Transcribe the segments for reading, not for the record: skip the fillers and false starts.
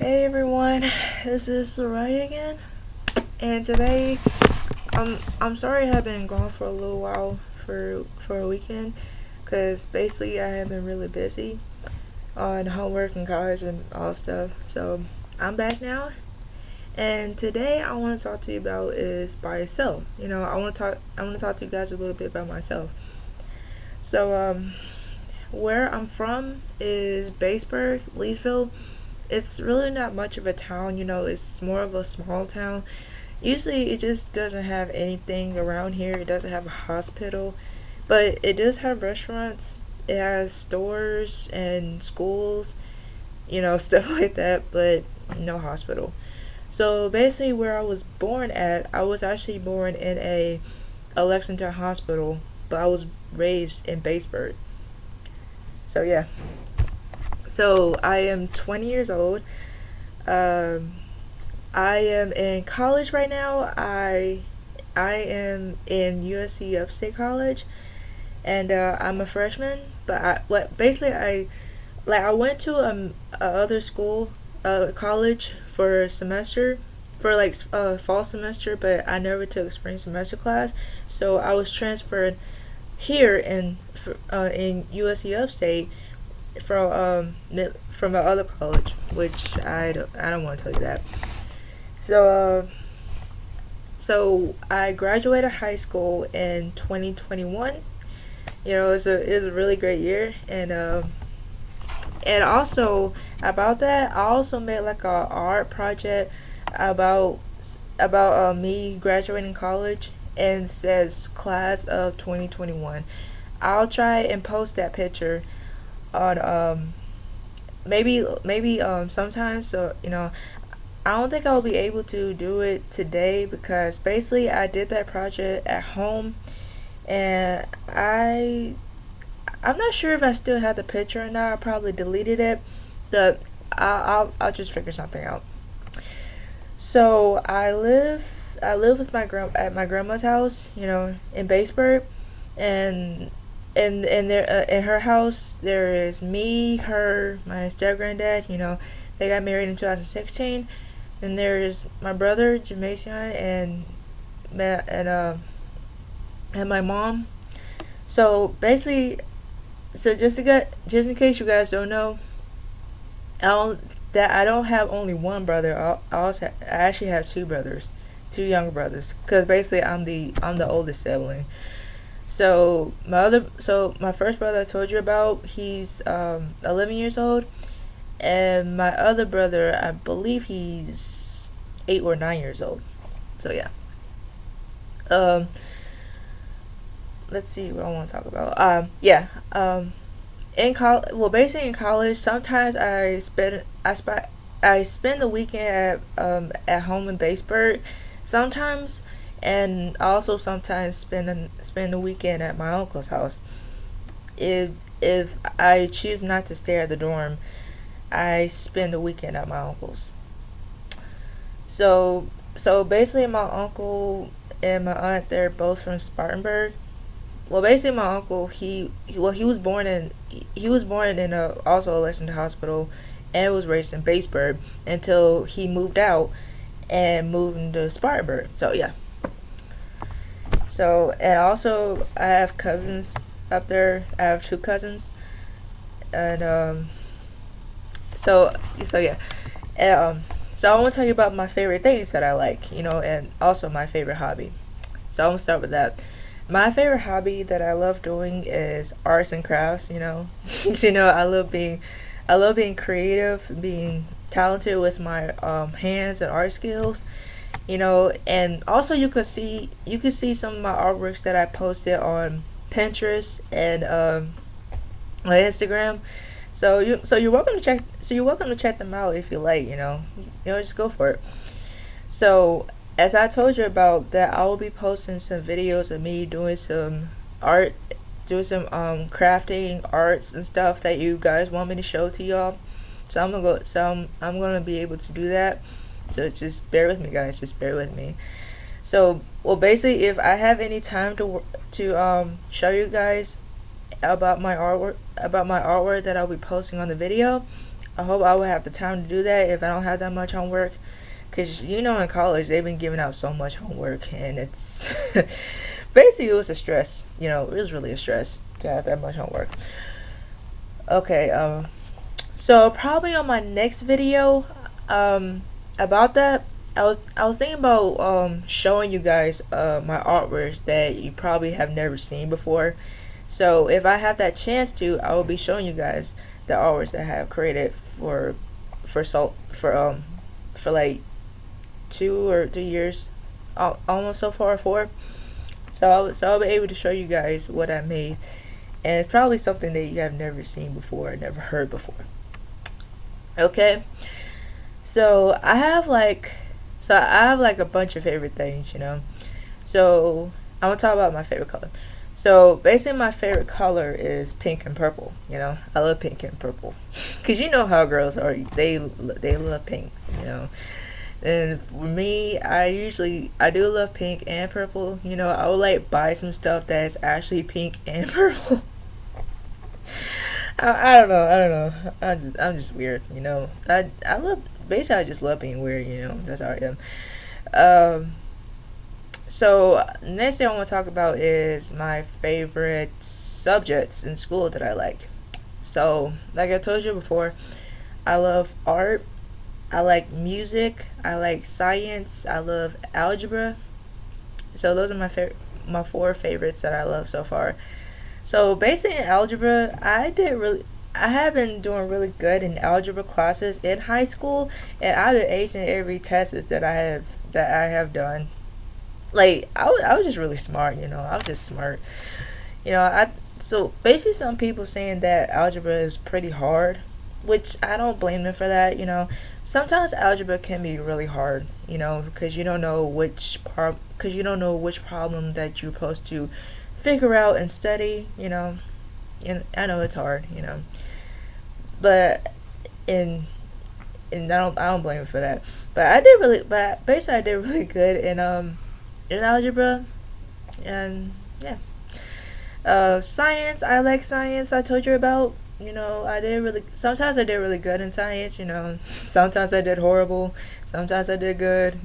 Hey everyone, this is Soraya again, and today I'm sorry I have been gone for a little while for a weekend, cause basically I have been really busy on homework and college and all stuff. So I'm back now, and today I want to talk to you about is by yourself. I want to talk to you guys a little bit about myself. So where I'm from is Batesburg, Leesville. It's really not much of a town, it's more of a small town. Usually it just doesn't have anything around here. It doesn't have a hospital, but it does have restaurants. It has stores and schools, stuff like that, but no hospital. So basically where I was born at, I was actually born in a Lexington hospital, but I was raised in Batesburg. So yeah. So I am 20 years old. Um, I am in college right now. I am in USC Upstate College, and I'm a freshman. But I went to a other school, college for a semester, for fall semester, but I never took spring semester class. So I was transferred here in USC Upstate from my other college, which I don't want to tell you that. So so I graduated high school in 2021. It was a really great year, and also about that, I also made like a art project about me graduating college, and it says class of 2021. I'll try and post that picture on maybe sometimes. So I don't think I'll be able to do it today because basically I did that project at home, and I'm not sure if I still have the picture or not. I probably deleted it, but I'll just figure something out. So I live with at my grandma's house, in Batesburg, and in there in her house there is me, her, my step granddad. They got married in 2016. Then there is my brother Jamacian and and my mom. So basically, so just in case you guys don't know, I don't have only one brother. I actually have two brothers, two younger brothers, because basically I'm the oldest sibling. So my first brother I told you about, he's 11 years old, and my other brother, I believe he's 8 or 9 years old. So yeah. Um, let's see what I want to talk about. Yeah. Basically in college, sometimes I spend the weekend at home in Batesburg, sometimes, and also sometimes spend the weekend at my uncle's house. If if I choose not to stay at the dorm, I spend the weekend at my uncle's. So basically, my uncle and my aunt, they're both from Spartanburg. Well, basically, my uncle, he was born in a also a Lexington hospital, and was raised in Batesburg until he moved out and moved into Spartanburg. So yeah. So, and also I have cousins up there. I have two cousins, and so yeah. And, so I want to tell you about my favorite things that I like, and also my favorite hobby. So I'm gonna start with that. My favorite hobby that I love doing is arts and crafts. I love being creative, being talented with my hands and art skills. And also you could see some of my artworks that I posted on Pinterest and my Instagram. So you're welcome to check them out if you like. Just go for it. So, as I told you about that, I will be posting some videos of me doing some art, doing some crafting arts and stuff that you guys want me to show to y'all. I'm gonna be able to do that. So just bear with me, guys. Just bear with me. So, well, basically, if I have any time to show you guys about my artwork that I'll be posting on the video, I hope I will have the time to do that if I don't have that much homework. Cause in college they've been giving out so much homework, and it's basically it was a stress. It was really a stress to have that much homework. Okay, so probably on my next video, about that, I was thinking about showing you guys my artworks that you probably have never seen before. So if I have that chance to, I will be showing you guys the artworks that I have created for like 2 or 3 years, almost so far 4. So I'll be able to show you guys what I made, and it's probably something that you have never seen before, never heard before. Okay, so I have like a bunch of favorite things. So I'm gonna talk about my favorite color. So basically, my favorite color is pink and purple. I love pink and purple, cause you know how girls are. They love pink. And for me, I do love pink and purple. I would like buy some stuff that's actually pink and purple. I don't know. I don't know. I'm just weird. I love basically I just love being weird. That's how I am. Um, so next thing I want to talk about is my favorite subjects in school that I like. So like I told you before, I love art. I like music. I like science. I love algebra. So those are my 4 favorites that I love so far. So basically in algebra, I have been doing really good in algebra classes in high school, and I've been acing every test that I have done. Like I was just really smart. I was just smart. I so basically some people saying that algebra is pretty hard, which I don't blame them for that. Sometimes algebra can be really hard. Because you don't know which problem that you're supposed to figure out and study. And I know it's hard. But in and I don't blame him for that. But basically I did really good in algebra, and yeah. Science, I like science. I told you about. Sometimes I did really good in science. Sometimes I did horrible. Sometimes I did good.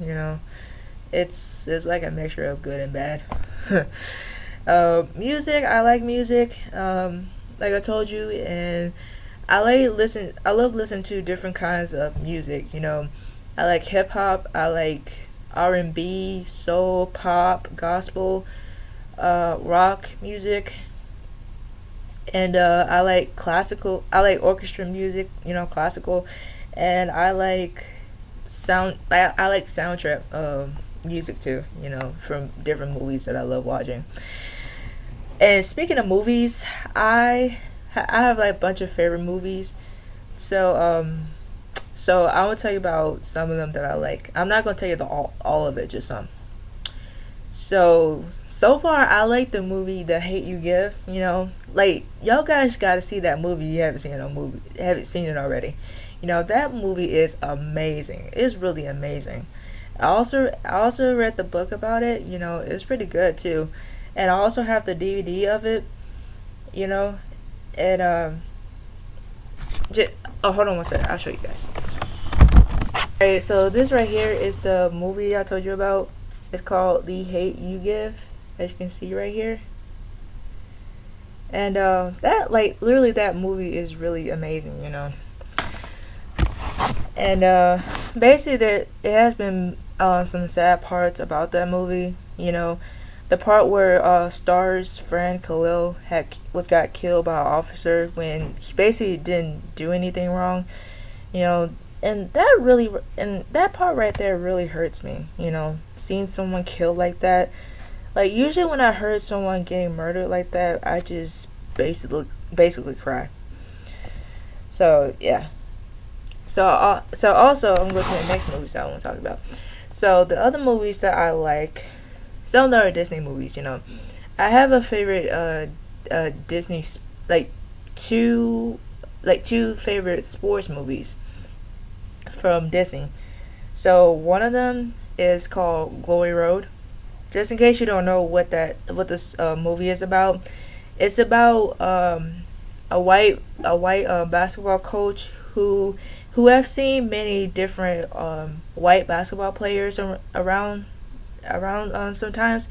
It's like a mixture of good and bad. Music, I like music. Like I told you, and I love listening to different kinds of music. I like hip hop. I like R&B, soul, pop, gospel, rock music, and I like classical. I like orchestra music. Classical, and I like I like soundtrack music too. From different movies that I love watching. And speaking of movies, I have like a bunch of favorite movies. So so I will tell you about some of them that I like. I'm not gonna tell you all of it, just some. So far I like the movie The Hate You Give. Like y'all guys got to see that movie. You haven't seen it already. That movie is amazing. It's really amazing. I also read the book about it. It's pretty good too, and I also have the DVD of it. You know, and oh, hold on one second. I'll show you guys. Alright, so this right here is the movie I told you about. It's called The Hate You Give, as you can see right here. And that literally that movie is really amazing. And basically there it has been some sad parts about that movie. The part where Star's friend Khalil got killed by an officer when he basically didn't do anything wrong. And that part right there really hurts me. Seeing someone killed like that. Like usually when I heard someone getting murdered like that, I just basically cry. So yeah. So also I'm going to the next movies that I want to talk about. So the other movies that I like, some of them are Disney movies. I have a favorite Disney like two favorite sports movies from Disney. So one of them is called Glory Road. Just in case you don't know what this movie is about, it's about a white basketball coach who have seen many different white basketball players around sometimes,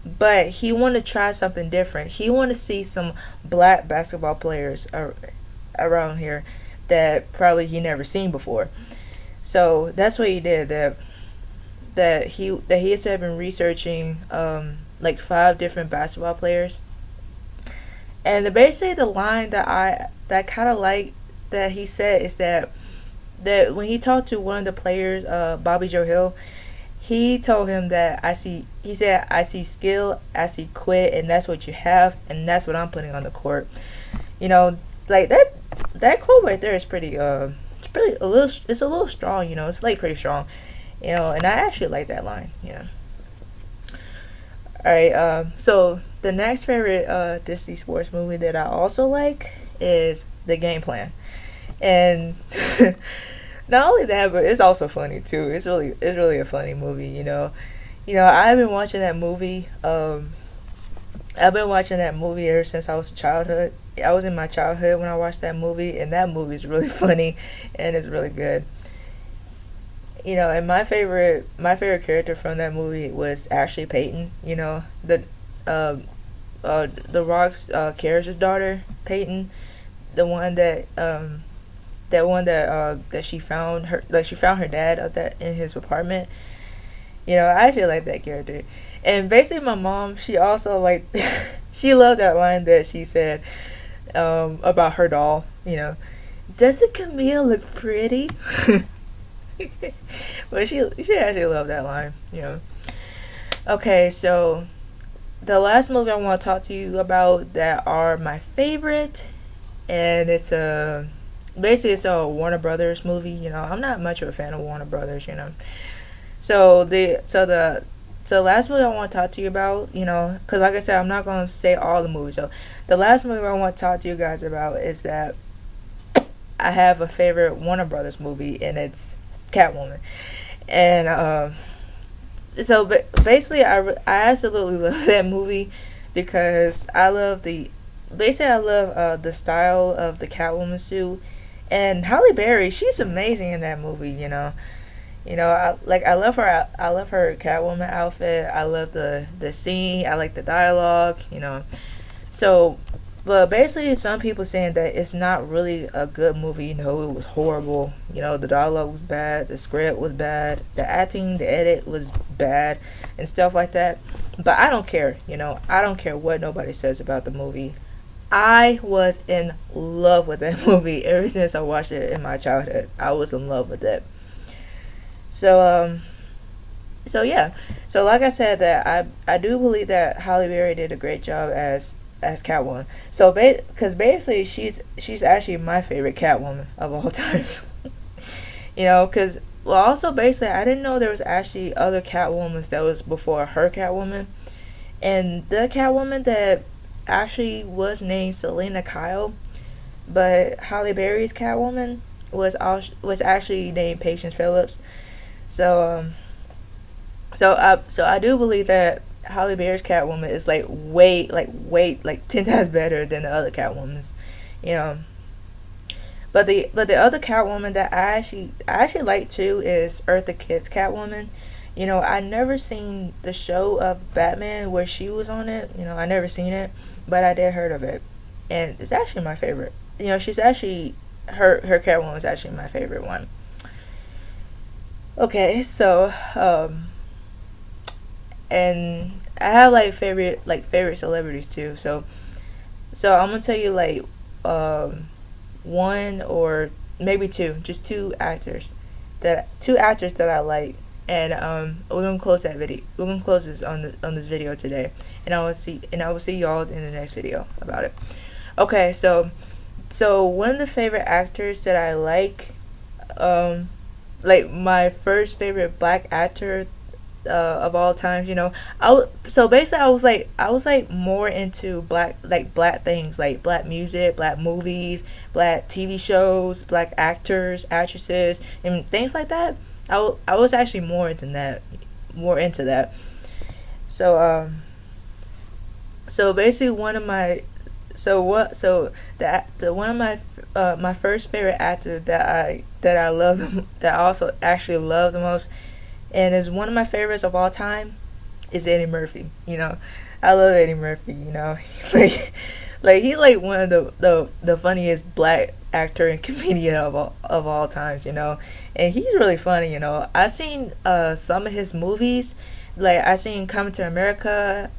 but he want to try something different. He want to see some black basketball players around here that probably he never seen before. So that's what he did. That he has been researching like five different basketball players, and basically the line that kind of like that he said is that when he talked to one of the players, Bobby Joe Hill, he told him that he said, I see skill, I see quit, and that's what you have, and that's what I'm putting on the court. You know, like that quote right there is pretty it's pretty a little strong. You know, it's like pretty strong. You know, and I actually like that line. You know. All right. So the next favorite Disney sports movie that I also like is The Game Plan, and not only that, but it's also funny too. It's really a funny movie. You know, I've been watching that movie. I've been watching that movie ever since I was a childhood. I was in my childhood when I watched that movie, and that movie is really funny, and it's really good. You know, and my favorite character from that movie was Ashley Payton. You know, the Rock's Carriage's daughter, Peyton, the one that she found her dad at that in his apartment. You know, I actually like that character. And basically my mom, she also like she loved that line that she said about her doll, you know. Doesn't Camille look pretty? But she actually loved that line, you know. Okay, so the last movie I want to talk to you about that are my favorite, and it's a Warner Brothers movie. You know, I'm not much of a fan of Warner Brothers. You know, so the last movie I want to talk to you about, you know, because like I said, I'm not gonna say all the movies. So the last movie I want to talk to you guys about is that I have a favorite Warner Brothers movie, and it's Catwoman. And basically, I absolutely love that movie because I love the style of the Catwoman suit, and Halle Berry. She's amazing in that movie. I love her Catwoman outfit. I love the scene. I like the dialogue. You know, so. But basically, some people saying that it's not really a good movie. You know, it was horrible. You know, the dialogue was bad, the script was bad, the acting, the edit was bad, and stuff like that. But I don't care. You know, I don't care what nobody says about the movie. I was in love with that movie ever since I watched it in my childhood. I was in love with it. So yeah. So like I said, that I do believe that Halle Berry did a great job as Catwoman. So because basically she's actually my favorite Catwoman of all times. You know, because well, also basically I didn't know there was actually other Catwomans that was before her Catwoman, and the Catwoman that actually was named Selena Kyle, but Halle Berry's Catwoman was actually named Patience Phillips. So so I do believe that Halle Berry's Catwoman is like 10 times better than the other Catwomans, you know. But the other Catwoman that I actually like too is Eartha Kitt's Catwoman. You know, I never seen the show of Batman where she was on it. You know, I never seen it, but I did heard of it, and it's actually my favorite. You know, she's actually her Catwoman is actually my favorite one. Okay, so and I have favorite celebrities too. So I'm gonna tell you one or maybe two, just two actors that I like, and we're gonna close that video. We're gonna close this on this video today, and I will see y'all in the next video about it. Okay, so one of the favorite actors that I like my first favorite black actor of all times, you know. So basically I was like more into black things, like black music, black movies, black TV shows, black actors, actresses, and things like that. I was actually more into that. So so basically the one of my first favorite actor that I love that I also actually love the most, and is one of my favorites of all time, is Eddie Murphy. I love Eddie Murphy. Like he's like one of the funniest black actor and comedian of all times. And he's really funny. I've seen some of his movies, like I seen Coming to America,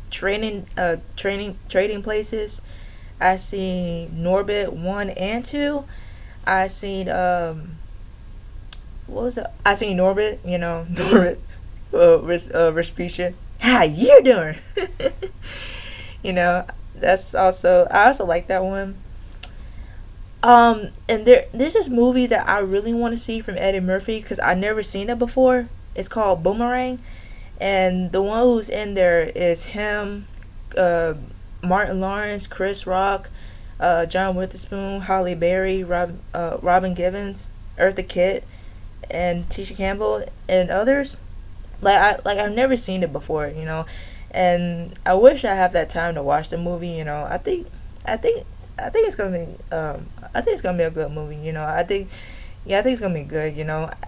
Trading Places. I seen Norbit 1 and 2. I seen what was it? I seen Norbit, Norbit Respucia. How you doing? That's also, I also like that one. And there's this movie that I really want to see from Eddie Murphy because I never seen it before. It's called Boomerang, and the one who's in there is him, uh, Martin Lawrence, Chris Rock, John Witherspoon, Holly Berry, Robin Givens, Eartha Kitt, and Tisha Campbell, and others. I've never seen it before, and I wish I have that time to watch the movie. I think I think it's gonna be I think it's gonna be a good movie. I think it's gonna be good.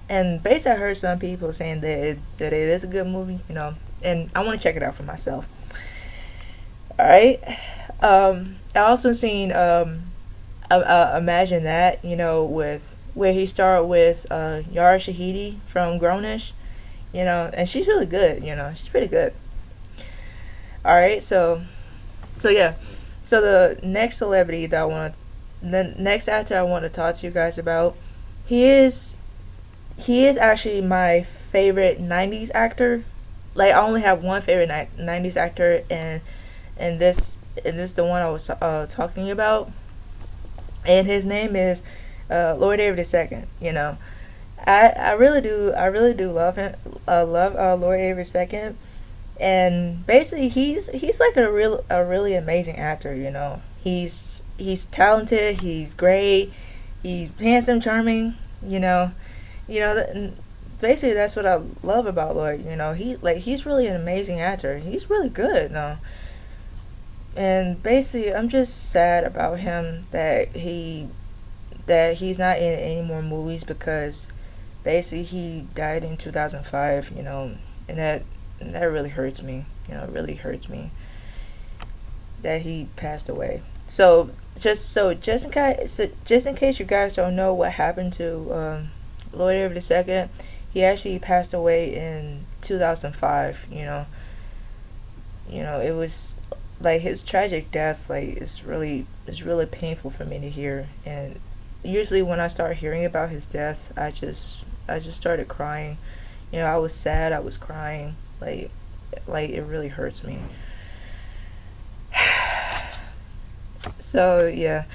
And basically I heard some people saying that it is a good movie. And I want to check it out for myself. All right. I also seen Imagine That. With where he started with Yara Shahidi from Grownish. And she's really good. She's pretty good. All right. So yeah. So the next actor I want to talk to you guys about, he is actually my favorite '90s actor. Like I only have one favorite '90s actor, and this the one I was talking about, and his name is Lloyd Avery II. I really do love him. Love Lloyd Avery II, and basically he's like a really amazing actor. He's talented, he's great, he's handsome, charming. Basically that's what I love about Lloyd. He's really an amazing actor. He's really good. And basically I'm just sad about him that he's not in any more movies because basically he died in 2005. And that really hurts me. It really hurts me that he passed away. Just in case you guys don't know what happened to Lloyd Avery II, he actually passed away in 2005. It was like his tragic death. Like it's really painful for me to hear. And usually when I start hearing about his death, I just started crying. I was sad. I was crying. Like it really hurts me. So yeah.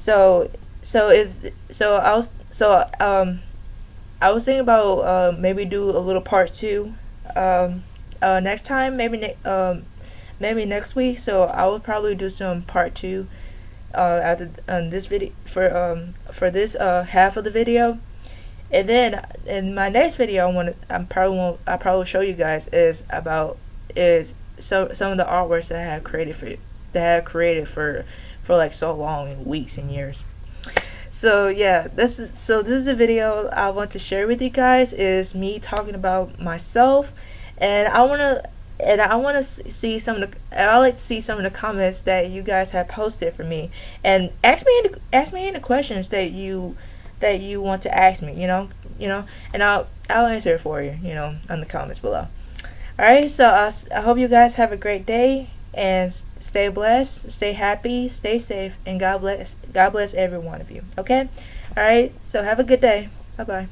I was thinking about maybe do a little part two next time, maybe next week. So I will probably do some part two after this video for this half of the video. And then in my next video, I probably show you guys is some of the artworks that I have created for like so long and weeks and years. So yeah, this is a video I want to share with you guys, is me talking about myself, and I want to see some of the I like to see some of the comments that you guys have posted for me, and ask me any questions that you want to ask me, and I'll answer it for you, on the comments below. All right, so I hope you guys have a great day, and stay blessed, stay happy, stay safe, and God bless every one of you. Okay? All right, so have a good day. Bye bye.